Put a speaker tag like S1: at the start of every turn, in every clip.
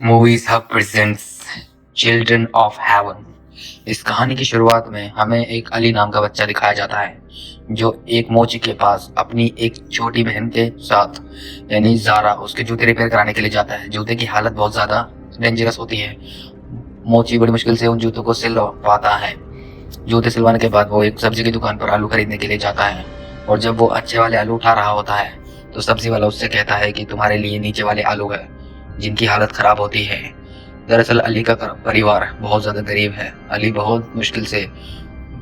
S1: Movies hub presents children of haven. इस कहानी की शुरुआत में हमें एक अली नाम का बच्चा दिखाया जाता है जो एक मोची के पास अपनी एक छोटी बहन के साथ यानी जारा उसके जूते रिपेयर कराने के लिए जाता है। जूते की हालत बहुत ज़्यादा डेंजरस होती है। मोची बड़ी मुश्किल से उन जूतों को सिलवा पाता है। जूते सिलवाने के बाद वो एक सब्जी की दुकान पर आलू खरीदने के लिए जाता है और जब वो अच्छे वाले आलू उठा रहा होता है तो सब्जी वाला उससे कहता है कि तुम्हारे लिए नीचे वाले आलू है जिनकी हालत खराब होती है। दरअसल अली का परिवार बहुत ज़्यादा गरीब है। अली बहुत मुश्किल से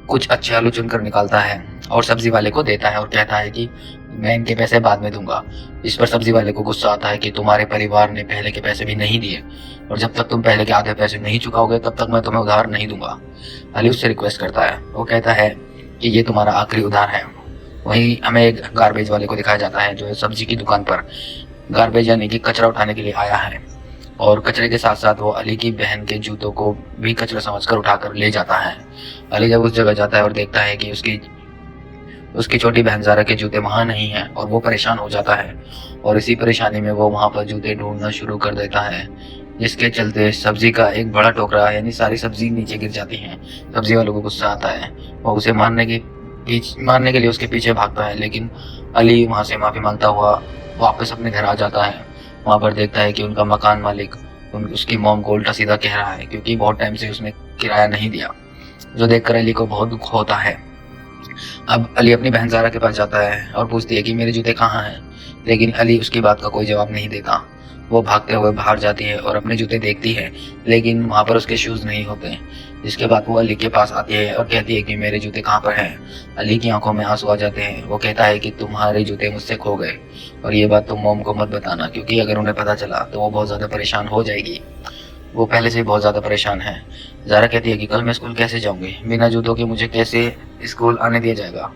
S1: कुछ अच्छे आलू चुनकर निकालता है और सब्जी वाले को देता है और कहता है कि मैं इनके पैसे बाद में दूंगा। इस पर सब्जी वाले को गुस्सा आता है कि तुम्हारे परिवार ने पहले के पैसे भी नहीं दिए और जब तक तुम पहले के आधे पैसे नहीं चुकाओगे तब तक मैं तुम्हें उधार नहीं दूंगा। अली उससे रिक्वेस्ट करता है। वो कहता है कि ये तुम्हारा आखिरी उधार है। वहीं हमें एक गार्बेज वाले को दिखाया जाता है जो सब्जी की दुकान पर गार्बेज यानी कि कचरा उठाने के लिए आया है और कचरे के साथ साथ वो अली की बहन के जूतों को भी कचरा समझकर उठाकर ले जाता है। अली जब उस जगह जाता है और देखता है कि उसकी उसकी छोटी बहन जारा के जूते वहाँ नहीं हैं और वो परेशान हो जाता है और इसी परेशानी में वो वहाँ पर जूते ढूंढना शुरू कर देता है, जिसके चलते सब्जी का एक बड़ा टोकरा यानी सारी सब्जी नीचे गिर जाती है। सब्जी वालों को गुस्सा आता है। वो उसे मारने के लिए उसके पीछे भागता है, लेकिन अली वहाँ से माफ़ी मांगता हुआ वापस अपने घर आ जाता है। वहाँ पर देखता है कि उनका मकान मालिक उसकी मॉम को उल्टा सीधा कह रहा है क्योंकि बहुत टाइम से उसने किराया नहीं दिया, जो देखकर अली को बहुत दुख होता है। अब अली अपनी बहन जारा के पास जाता है और पूछती है कि मेरे जूते कहाँ हैं, लेकिन अली उसकी बात का कोई जवाब नहीं देता। वो भागते हुए बाहर जाती है और अपने जूते देखती है, लेकिन वहाँ पर उसके शूज़ नहीं होते। जिसके बाद वो अली के पास आती है और कहती है कि मेरे जूते कहाँ पर हैं। अली की आंखों में आंसू आ जाते हैं। वो कहता है कि तुम्हारे जूते मुझसे खो गए और ये बात तुम मॉम को मत बताना, क्योंकि अगर उन्हें पता चला तो वो बहुत ज़्यादा परेशान हो जाएगी। वो पहले से ही बहुत ज़्यादा परेशान है। जारा कहती है कि कल मैं स्कूल कैसे जाऊँगी, बिना जूतों के मुझे कैसे स्कूल आने दिया जाएगा।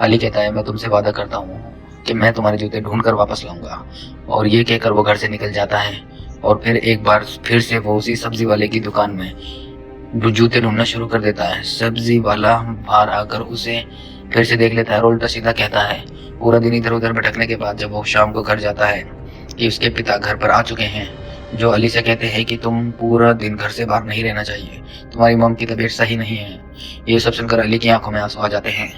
S1: अली कहता है मैं तुमसे वादा करता हूँ कि मैं तुम्हारे जूते ढूंढ कर वापस लाऊंगा। और ये कहकर वो घर से निकल जाता है और फिर एक बार फिर से वो उसी सब्जी वाले की दुकान में जूते ढूंढना शुरू कर देता है। सब्जी वाला बाहर आकर उसे फिर से देख लेता है और उल्टा सीधा कहता है। पूरा दिन इधर उधर भटकने के बाद जब वो शाम को घर जाता है कि उसके पिता घर पर आ चुके हैं, जो अली से कहते हैं कि तुम पूरा दिन घर से बाहर नहीं रहना चाहिए, तुम्हारी मॉम की तबीयत सही नहीं है। ये सब सुनकर अली की आंखों में आंसू आ जाते हैं।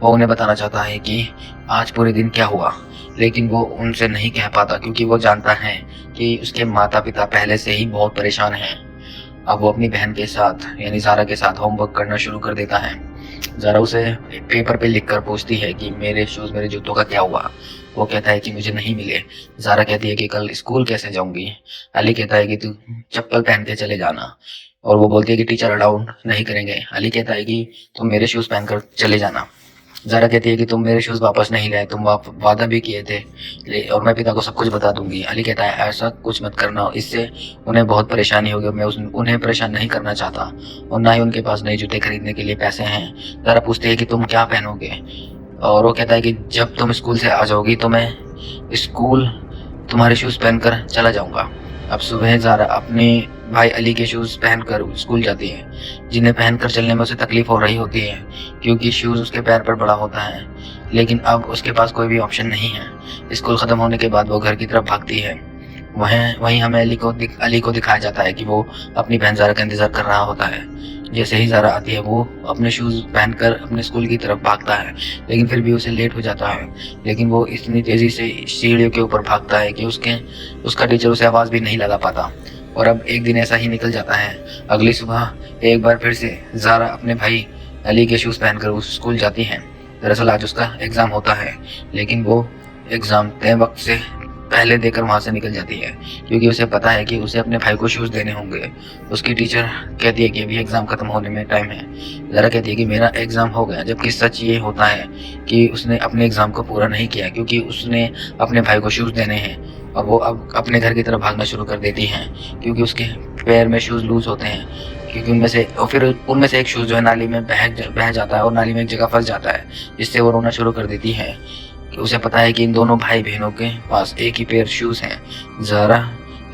S1: वो उन्हें बताना चाहता है कि आज पूरे दिन क्या हुआ, लेकिन वो उनसे नहीं कह पाता क्योंकि वो जानता है कि उसके माता पिता पहले से ही बहुत परेशान हैं। अब वो अपनी बहन के साथ यानी जारा के साथ होमवर्क करना शुरू कर देता है। जारा उसे पेपर पे लिखकर पूछती है कि मेरे शूज़ मेरे जूतों का क्या हुआ। वो कहता है कि मुझे नहीं मिले। जारा कहती है कि कल स्कूल कैसे जाऊंगी। अली कहता है कि तू चप्पल पहन के चले जाना और वो बोलती है कि टीचर अलाउड नहीं करेंगे। अली कहता है कि तुम मेरे शूज़ पहनकर चले जाना। जारा कहती है कि तुम मेरे शूज़ वापस नहीं लाए, तुम वादा भी किए थे और मैं पिता को सब कुछ बता दूंगी। अली कहता है ऐसा कुछ मत करना, इससे उन्हें बहुत परेशानी होगी। मैं उन्हें परेशान नहीं करना चाहता और ना ही उनके पास नए जूते खरीदने के लिए पैसे हैं। जारा पूछती है कि तुम क्या पहनोगे और वो कहता है कि जब तुम स्कूल से आ जाओगी तो मैं स्कूल तुम्हारे शूज़ पहनकर चला जाऊंगा। अब सुबह जारा अपने भाई अली के शूज़ पहनकर स्कूल जाती है, जिन्हें पहनकर चलने में उसे तकलीफ हो रही होती है क्योंकि शूज़ उसके पैर पर बड़ा होता है, लेकिन अब उसके पास कोई भी ऑप्शन नहीं है। स्कूल ख़त्म होने के बाद वो घर की तरफ भागती है। वहीं हमें अली को दिखाया जाता है कि वो अपनी बहन जारा का इंतज़ार कर रहा होता है। जैसे ही जारा आती है वो अपने शूज़ पहनकर अपने स्कूल की तरफ भागता है, लेकिन फिर भी उसे लेट हो जाता है। लेकिन वो इतनी तेज़ी से सीढ़ियों के ऊपर भागता है कि उसका टीचर उसे आवाज़ भी नहीं लगा पाता। और अब एक दिन ऐसा ही निकल जाता है। अगली सुबह एक बार फिर से जारा अपने भाई अली के शूज़ पहनकर उस स्कूल जाती है। दरअसल आज उसका एग्ज़ाम होता है, लेकिन वो एग्ज़ाम तय वक्त से पहले देकर वहाँ से निकल जाती है क्योंकि उसे पता है कि उसे अपने भाई को शूज़ देने होंगे। उसकी टीचर कहती है कि अभी एग्ज़ाम ख़त्म होने में टाइम है। ज़रा कहती है कि मेरा एग्ज़ाम हो गया, जबकि सच ये होता है कि उसने अपने एग्ज़ाम को पूरा नहीं किया क्योंकि उसने अपने भाई को शूज़ देने हैं। और वो अब अपने घर की तरफ भागना शुरू कर देती हैं क्योंकि उसके पैर में शूज़ लूज़ होते हैं, क्योंकि उनमें से एक शूज़ जो है नाली में बह जाता है और नाली में एक जगह फंस जाता है, जिससे वो रोना शुरू कर देती है। उसे पता है कि इन दोनों भाई बहनों के पास एक ही पेयर शूज़ हैं। ज़ारा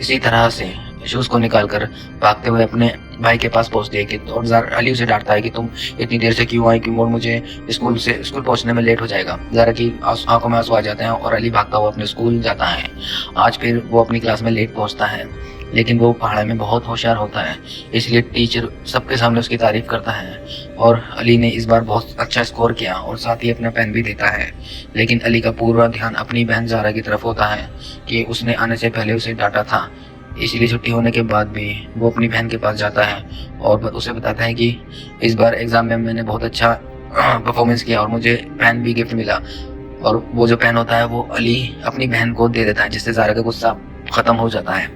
S1: इसी तरह से शूज को निकाल कर भागते हुए अपने भाई के पास पहुंचती है कि और ज़ारा अली उसे डांटता है कि तुम इतनी देर से क्यों आई, क्यों, और मुझे स्कूल पहुंचने में लेट हो जाएगा। ज़ारा की आंखों में आंसू आ जाते हैं और अली भागता हुआ अपने स्कूल जाता है। आज फिर वो अपनी क्लास में लेट पहुंचता है, लेकिन वो पढ़ाई में बहुत होशियार होता है, इसलिए टीचर सबके सामने उसकी तारीफ करता है। और अली ने इस बार बहुत अच्छा स्कोर किया और साथ ही अपना पेन भी देता है। लेकिन अली का पूरा ध्यान अपनी बहन ज़ारा की तरफ होता है कि उसने आने से पहले उसे डांटा था। इसलिए छुट्टी होने के बाद भी वो अपनी बहन के पास जाता है और उसे बताता है कि इस बार एग्ज़ाम में मैंने बहुत अच्छा परफॉर्मेंस किया और मुझे पेन भी गिफ्ट मिला। और वो जो पेन होता है वो अली अपनी बहन को दे देता है, जिससे ज़ारा का गुस्सा ख़त्म हो जाता है।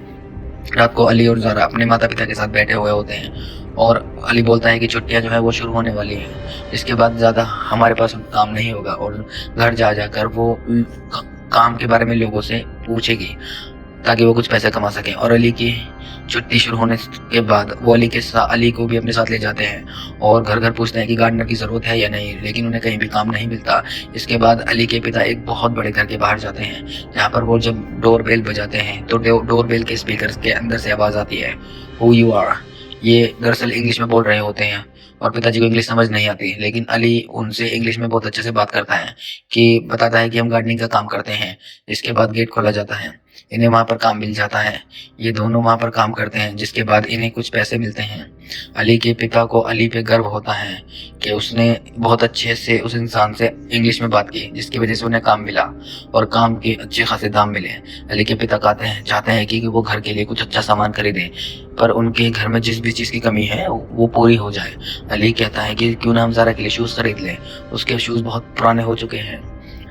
S1: रात को अली और ज़ारा अपने माता पिता के साथ बैठे हुए होते हैं और अली बोलता है कि छुट्टियां जो है वो शुरू होने वाली हैं, इसके बाद ज़्यादा हमारे पास काम नहीं होगा। और घर जा जाकर वो काम के बारे में लोगों से पूछेगी ताकि वो कुछ पैसे कमा सकें। और अली की छुट्टी शुरू होने के बाद वो अली को भी अपने साथ ले जाते हैं और घर घर पूछते हैं कि गार्डनर की ज़रूरत है या नहीं, लेकिन उन्हें कहीं भी काम नहीं मिलता। इसके बाद अली के पिता एक बहुत बड़े घर के बाहर जाते हैं, जहाँ पर वो जब डोर बेल बजाते हैं तो डोर बेल के स्पीकर के अंदर से आवाज़ आती है, हु यू आर। ये दरअसल इंग्लिश में बोल रहे होते हैं और पिताजी को इंग्लिश समझ नहीं आती, लेकिन अली उनसे इंग्लिश में बहुत अच्छे से बात करता है कि बताता है कि हम गार्डनिंग का काम करते हैं। इसके बाद गेट खोला जाता है, इन्हें वहाँ पर काम मिल जाता है। ये दोनों वहाँ पर काम करते हैं, जिसके बाद इन्हें कुछ पैसे मिलते हैं। अली के पिता को अली पे गर्व होता है कि उसने बहुत अच्छे से उस इंसान से इंग्लिश में बात की, जिसकी वजह से उन्हें काम मिला और काम के अच्छे खासे दाम मिले। अली के पिता चाहते हैं कि वो घर के लिए कुछ अच्छा सामान खरीदें, पर उनके घर में जिस भी चीज़ की कमी है वो पूरी हो जाए। अली कहता है कि क्यों ना हम ज़ारा के लिए शूज़ खरीद लें, उसके शूज़ बहुत पुराने हो चुके हैं।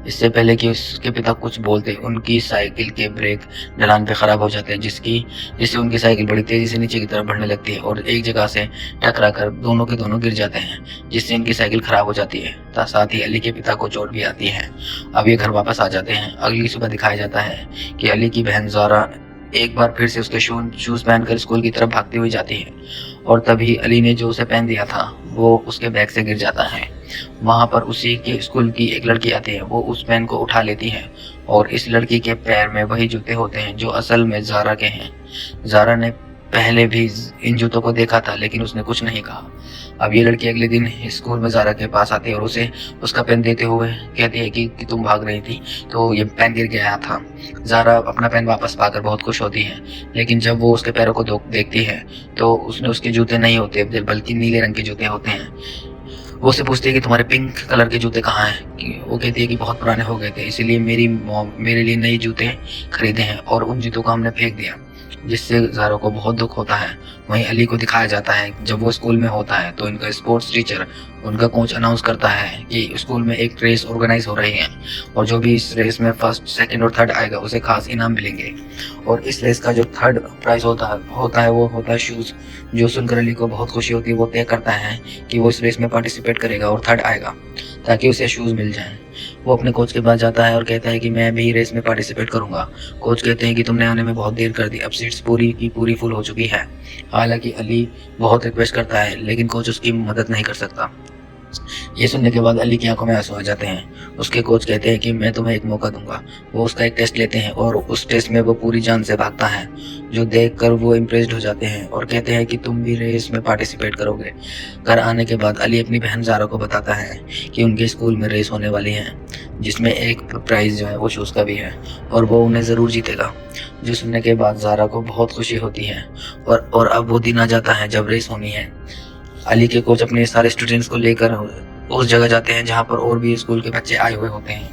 S1: इससे पहले कि उसके पिता कुछ बोलते, उनकी साइकिल के ब्रेक ढलान पे ख़राब हो जाते हैं, जिससे उनकी साइकिल बड़ी तेज़ी से नीचे की तरफ बढ़ने लगती है और एक जगह से टकरा कर दोनों के दोनों गिर जाते हैं, जिससे इनकी साइकिल ख़राब हो जाती है। साथ ही अली के पिता को चोट भी आती है। अब ये घर वापस आ जाते हैं। अगली सुबह दिखाया जाता है कि अली की बहन ज़ारा एक बार फिर से उसके शूज़ पहनकर स्कूल की तरफ भागती हुई जाती है और तभी अली ने जो उसे पेन दिया था वो उसके बैग से गिर जाता है। वहाँ पर उसी के स्कूल की एक लड़की आती है, वो उस पेन को उठा लेती है और इस लड़की के पैर में वही जूते होते हैं जो असल में ज़ारा के हैं। ज़ारा ने पहले भी इन जूतों को देखा था, लेकिन उसने कुछ नहीं कहा। अब ये लड़की अगले दिन स्कूल में ज़ारा के पास आती है और उसे उसका पेन देते हुए कहती है कि तुम भाग रही थी तो ये पेन गिर गया था। ज़ारा अपना पेन वापस पाकर बहुत खुश होती है, लेकिन जब वो उसके पैरों को देखती है तो उसने उसके जूते नहीं होते बल्कि नीले रंग के जूते होते हैं। वो उससे पूछती है कि तुम्हारे पिंक कलर के जूते कहाँ हैं। वो कहती है कि बहुत पुराने हो गए थे, इसीलिए मेरी मॉम मेरे लिए नए जूते खरीदे हैं और उन जूतों को हमने फेंक दिया, जिससे ज़ारा को बहुत दुख होता है। वहीं अली को दिखाया जाता है जब वो स्कूल में होता है तो इनका स्पोर्ट्स टीचर, उनका कोच अनाउंस करता है कि स्कूल में एक रेस ऑर्गेनाइज हो रही है और जो भी इस रेस में फर्स्ट, सेकंड और थर्ड आएगा उसे खास इनाम मिलेंगे। और इस रेस का जो थर्ड प्राइज होता है वो होता है शूज़। जो सुनकर अली को बहुत खुशी होती है। वो तय करता है कि वो इस रेस में पार्टिसिपेट करेगा और थर्ड आएगा ताकि उसे शूज़ मिल जाएं। वो अपने कोच के पास जाता है और कहता है कि मैं भी रेस में पार्टिसिपेट करूंगा। कोच कहते हैं कि तुमने आने में बहुत देर कर दी, अब सीट्स पूरी की पूरी फुल हो चुकी है। हालांकि अली बहुत रिक्वेस्ट करता है, लेकिन कोच उसकी मदद नहीं कर सकता। ये सुनने के बाद अली की आंखों में आंसू आ जाते हैं। उसके कोच कहते हैं कि मैं तुम्हें एक मौका दूंगा। वो उसका एक टेस्ट लेते हैं और उस टेस्ट में वो पूरी जान से भागता है, जो देखकर वो इम्प्रेस्ड हो जाते हैं और कहते हैं कि तुम भी रेस में पार्टिसिपेट करोगे। घर आने के बाद अली अपनी बहन ज़ारा को बताता है कि उनके स्कूल में रेस होने वाली है, जिसमें एक प्राइज़ जो है वो शूज़ का भी है और वो उन्हें ज़रूर जीतेगा। जो सुनने के बाद ज़ारा को बहुत खुशी होती है और अब वो दिन आ जाता है जब रेस होनी है। अली के कोच अपने सारे स्टूडेंट्स को लेकर उस जगह जाते हैं जहाँ पर और भी स्कूल के बच्चे आए हुए होते हैं।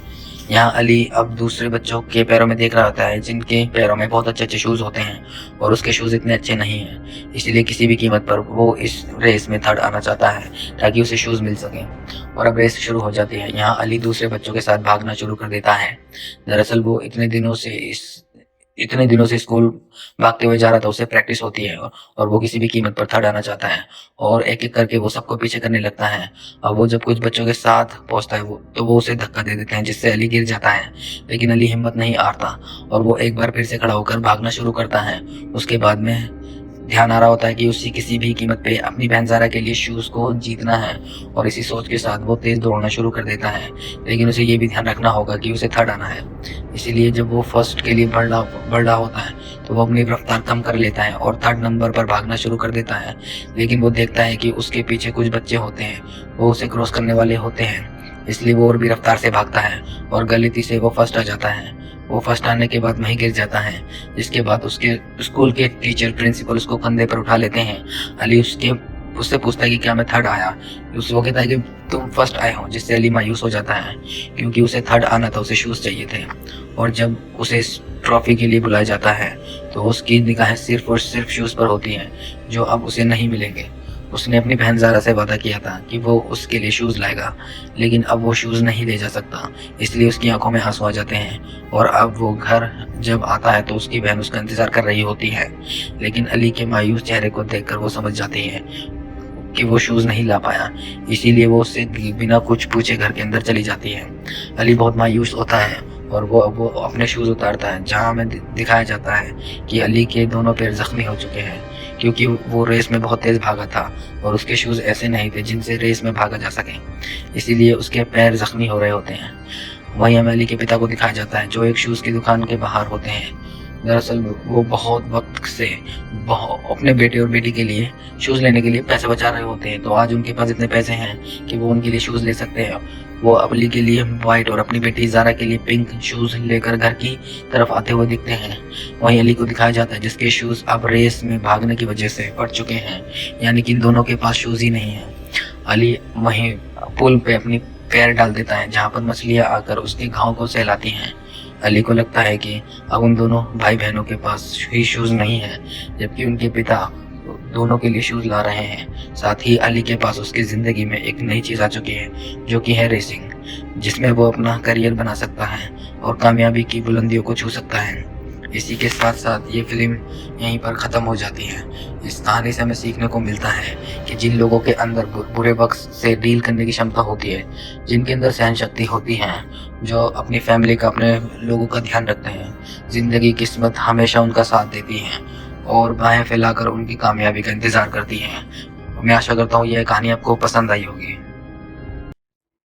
S1: यहाँ अली अब दूसरे बच्चों के पैरों में देख रहा होता है जिनके पैरों में बहुत अच्छे अच्छे शूज़ होते हैं और उसके शूज़ इतने अच्छे नहीं हैं, इसलिए किसी भी कीमत पर वो इस रेस में थर्ड आना चाहता है ताकि उसे शूज़ मिल सकें। और अब रेस शुरू हो जाती है। यहाँ अली दूसरे बच्चों के साथ भागना शुरू कर देता है। दरअसल वो इतने दिनों से स्कूल भागते हुए जा रहा था, उसे प्रैक्टिस होती है और वो किसी भी कीमत पर थर्ड आना चाहता है और एक एक करके वो सबको पीछे करने लगता है। अब वो जब कुछ बच्चों के साथ पहुंचता है वो उसे धक्का दे देते हैं, जिससे अली गिर जाता है, लेकिन अली हिम्मत नहीं हारता और वो एक बार फिर से खड़ा होकर भागना शुरू करता है। उसके बाद में ध्यान आ रहा होता है कि उसे किसी भी कीमत पे अपनी बहन ज़ारा के लिए शूज़ को जीतना है, और इसी सोच के साथ वो तेज़ दौड़ना शुरू कर देता है। लेकिन उसे ये भी ध्यान रखना होगा कि उसे थर्ड आना है। इसीलिए जब वो फर्स्ट के लिए बढ़ रहा होता है, तो वो अपनी रफ्तार कम कर लेता है और थर्ड नंबर पर भागना शुरू कर देता है। लेकिन वो देखता है कि उसके पीछे कुछ बच्चे होते हैं, वो उसे क्रॉस करने वाले होते हैं, इसलिए वो और भी रफ्तार से भागता है और गलती से वो फर्स्ट आ जाता है। वो फर्स्ट आने के बाद वहीं गिर जाता है, जिसके बाद उसके स्कूल के टीचर प्रिंसिपल उसको कंधे पर उठा लेते हैं। अली उससे पूछता है कि क्या मैं थर्ड आया। वो कहता है कि तुम फर्स्ट आए हो, जिससे अली मायूस हो जाता है, क्योंकि उसे थर्ड आना था, उसे शूज़ चाहिए थे। और जब उसे इस ट्रॉफी के लिए बुलाया जाता है, तो उसकी निगाहें सिर्फ और सिर्फ शूज़ पर होती हैं, जो अब उसे नहीं मिलेंगे। उसने अपनी बहन ज़ारा से वादा किया था कि वो उसके लिए शूज़ लाएगा, लेकिन अब वो शूज़ नहीं ले जा सकता, इसलिए उसकी आंखों में आंसू आ जाते हैं। और अब वो घर जब आता है तो उसकी बहन उसका इंतज़ार कर रही होती है, लेकिन अली के मायूस चेहरे को देखकर वो समझ जाती है कि वो शूज़ नहीं ला पाया, इसीलिए वो उससे बिना कुछ पूछे घर के अंदर चली जाती है। अली बहुत मायूस होता है और वो अपने शूज़ उतारता है, जहाँ हमें दिखाया जाता है कि अली के दोनों पैर ज़ख्मी हो चुके हैं, क्योंकि वो रेस में बहुत तेज़ भागा था और उसके शूज़ ऐसे नहीं थे जिनसे रेस में भागा जा सके, इसीलिए उसके पैर ज़ख्मी हो रहे होते हैं। वहीं हमें अली के पिता को दिखाया जाता है, जो एक शूज़ की दुकान के बाहर होते हैं। दरअसल वो बहुत वक्त से अपने बेटे और बेटी के लिए शूज़ लेने के लिए पैसे बचा रहे होते हैं, तो आज उनके पास इतने पैसे हैं कि वो उनके लिए शूज़ ले सकते हैं। वो अली के लिए वाइट और अपनी बेटी ज़ारा के लिए पिंक शूज़ लेकर घर की तरफ आते हुए दिखते हैं। वहीं अली को दिखाया जाता है, जिसके शूज़ अब रेस में भागने की वजह से फट चुके हैं, यानी कि इन दोनों के पास शूज़ ही नहीं है। अली वहीं पुल पे अपनी पैर डाल देता है, जहाँ पर मछलियाँ आकर उसके घाव को सहलाती हैं। अली को लगता है कि अब उन दोनों भाई बहनों के पास ही शूज़ नहीं है, जबकि उनके पिता दोनों के लिए शूज़ ला रहे हैं। साथ ही अली के पास उसकी ज़िंदगी में एक नई चीज़ आ चुकी है, जो कि है रेसिंग, जिसमें वो अपना करियर बना सकता है और कामयाबी की बुलंदियों को छू सकता है। इसी के साथ साथ ये फिल्म यहीं पर ख़त्म हो जाती है। इस कहानी से हमें सीखने को मिलता है कि जिन लोगों के अंदर बुरे वक्त से डील करने की क्षमता होती है, जिनके अंदर सहन शक्ति होती है, जो अपनी फैमिली का, अपने लोगों का ध्यान रखते हैं, ज़िंदगी किस्मत हमेशा उनका साथ देती है और बाहें फैलाकर उनकी कामयाबी का इंतज़ार करती हैं। मैं आशा करता हूँ यह कहानी आपको पसंद आई होगी।